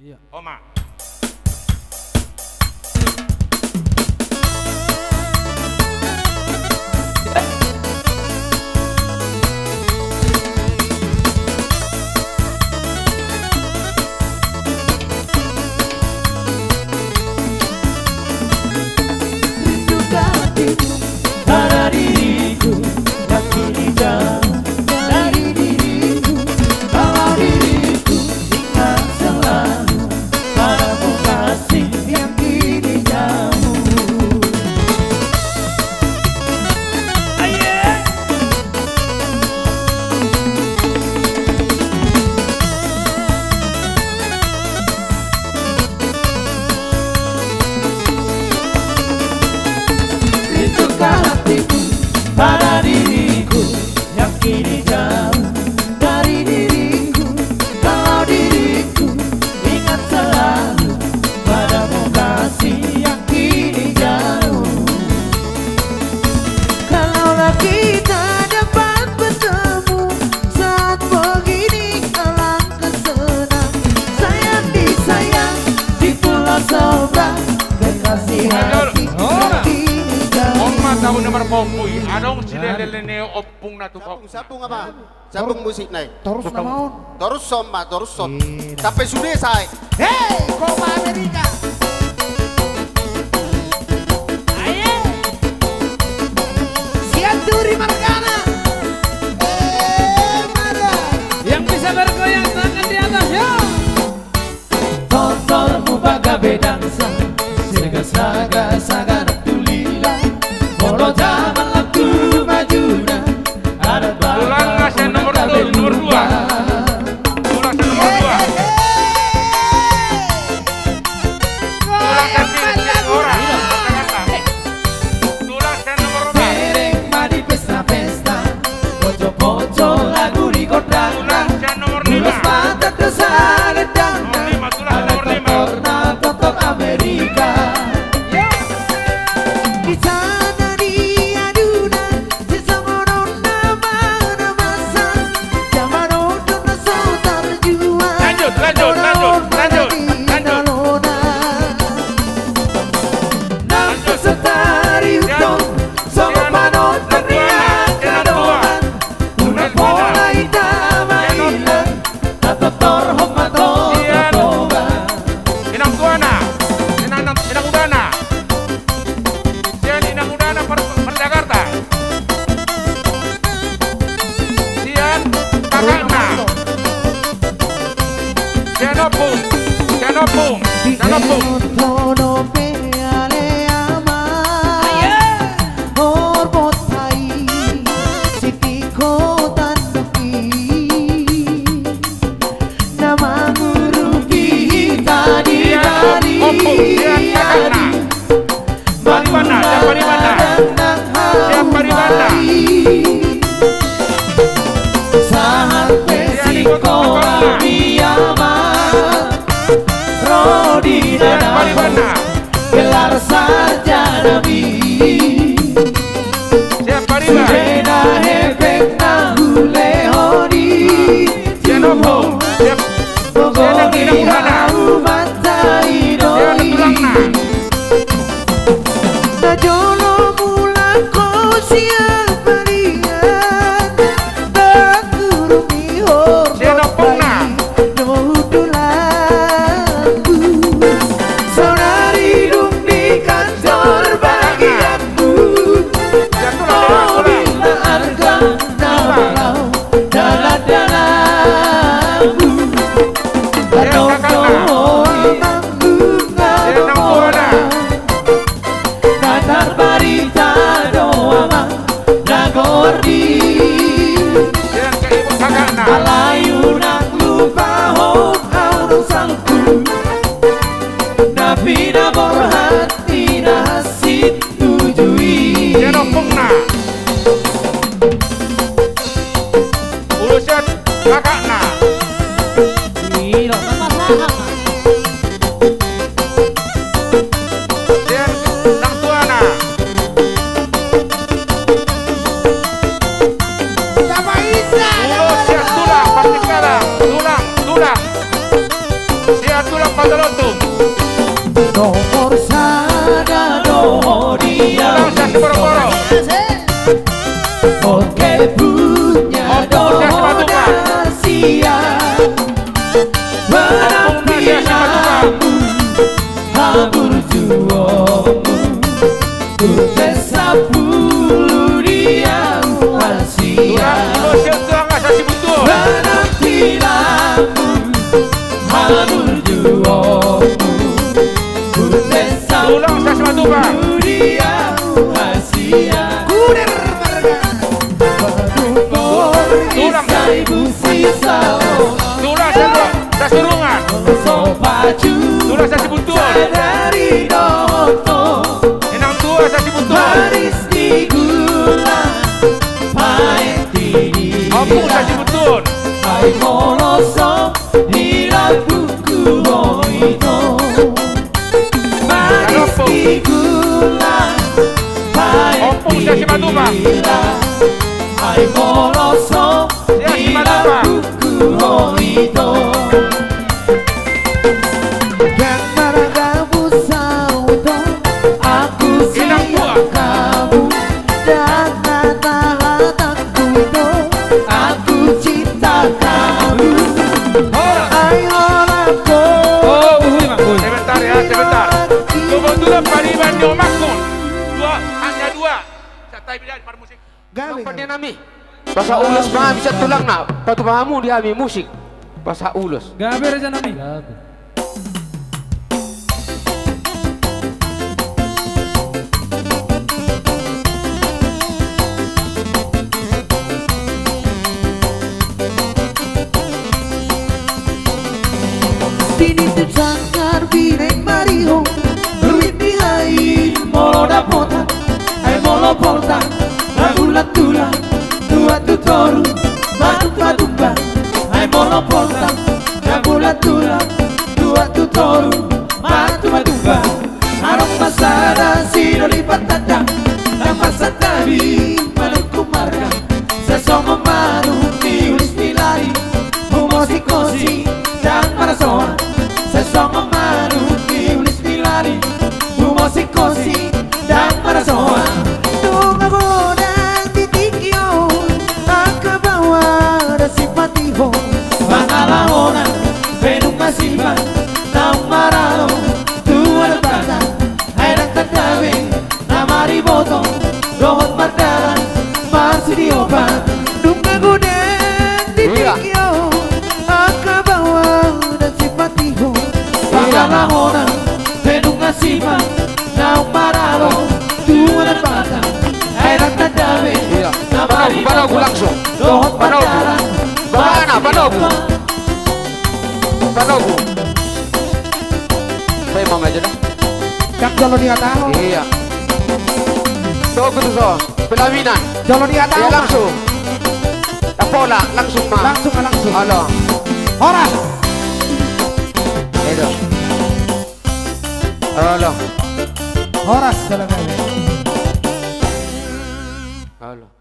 Iya. Oma. Pada diriku yang kini jauh dari diriku, kalau diriku ingat selalu padamu kasih yang kini jauh. Aye. Rindukan hatiku pada diriku yang kini jauh dari diriku, kalau diriku ingat selalu padamu kasih yang kini jauh. Kalaulah kita dapat bertemu saat begini, alangkah senang. Sayang disayang di pulau seberang, kekasih hati yang kini jauh. Oma tahu nomor popui. Adong si lele opung na tuh. Sabung apa? Sabung musik naik. Terus naon? Terus somma, terus son. Tapi sudah saya. Hei, Copa America. Aye. Siap Duri Margana. Mana? Yang bisa bergoyang tangan di atas ya. Tontonmu baga bedansa, sega saga tulila. Walau zaman waktu majuna, ada Tulang kasih nomor dua. Tulang kasih nomor dua. Tulang kasih orang. Tulang kasih nomor dua. Dereng madi pesta-pesta, poco-poco lagu di kota. Tulang kasih nomor Mulus lima. mata kesagedang, Nomor lima, tulang ada nomor lima. kotor Amerika. Di sana di adunan, di semono nama-namasan, zaman untuk nasotar jual. Lanjut. Nanti setari utong, sama panot teriak kadoan. Una pola hitam hilang, atau torhom atau toba. Inang Tuana. Inang Udana. Sian Inang Udana per Jakarta. Sian Kakakna. Sian Opung. Siapa di mana? Saat pesiko abiyama, Rodi Siapa di mana? gelar saja nabi. Siapa di mana? Sudena hefek nahule hodi, Sian Opung. Pogori Inang Udana. hau mata Sian idoi. Tulangna. Najolo mula ko siapa lihat, tak kurungi Sian Opungna. Nudulanku, saudari dum di kantor bagianku. Sian Tulang. Oh bila arga nawalau dalam-dalamku. Atau kau manggung Katar barita doa nagordi, Sian ke ibu Kakakna. alayu nak lupa ho kau sangku. Nabi nabor hati nasit tujui. Sian Opungna. Urusan Kakakna. Milo masalah. Sian Nang Tuana. Siapa Isa? Sian Tulang. Pasti kalah. Tulang. Sian tulang Patalotung. Nomor sana no dia Tulang Sasi Boro-Boro. Oke punya Opung Sasi Matupang. Sia Opung Sasi Matupang. Habur juomu Desa puluh dia Asia Tulang Sasi Buntul. Penampilanmu Habur juomu Desa Tulang Sasi Matupang. puluh dia Asia Kuder Tulang ibu sisa Tulang Sasurungan. Sopaju Tulang Sasi Buntul. dari Doto Enang tua Sasi Buntul. Manis di gula Pahit di Opung Sasi Buntul. Hai moloso di labuku itu Manis di gula Pahit Opung Sasi Matupang. Hai moloso Sasi di Matupang. labuku itu Yang mana kamu saudo Aku Inang tua. sayang kamu Dan hati-hatiku Aku cinta kamu Ayo aku Oh, uhuy, Mang. Sebentar ya, sebentar. Kebetulan Pariban Nyomakun. Hanya dua. Satai bidan par musik. Dia nami. Bahasa ulus mah bisa tulang nak. Patu pahamu dia ami musik. Bahasa ulus. Gaber aja nami. Dini tu sangkar bineng mariho Luit di hai molo da pota Hai molo porta La bulat tula Tua tu toru Batu batu ba Hai molo porta La bulat tula Tua tu toru Batu batu ba Arong pasada Sino lipat tanda Nampak satabi Maluku marga Sesongo manu Tiulis nilai Humosikosi Dan para soa Sesongo manu Tiulis nilai Humosikosi Dan para soa Tunga godang titikyo Ang kabawa Da simpatiho Pangalahona Penung masiba Naung maralo Tua na bata Ay nagtagdawi Na mariboto Rohot mardalan Marsidiopa Tunga godang titikyo Ang kabawa Da simpatiho Pangalahona Penung masiba Naung maralo Tua na bata Ay nagtagdawi Na Panogu langsung. Rohot Panogu. mardalan Bagaimana Panogu? Panogu. Saya mau aja dah. Kang jolo di ataho Iya. So gitu so. Pelaminan. Jolo di ataho Iya langsung. Pola langsung mah. Langsung langsung Halo. Horas Edo. Halo. Horas jalan Halo.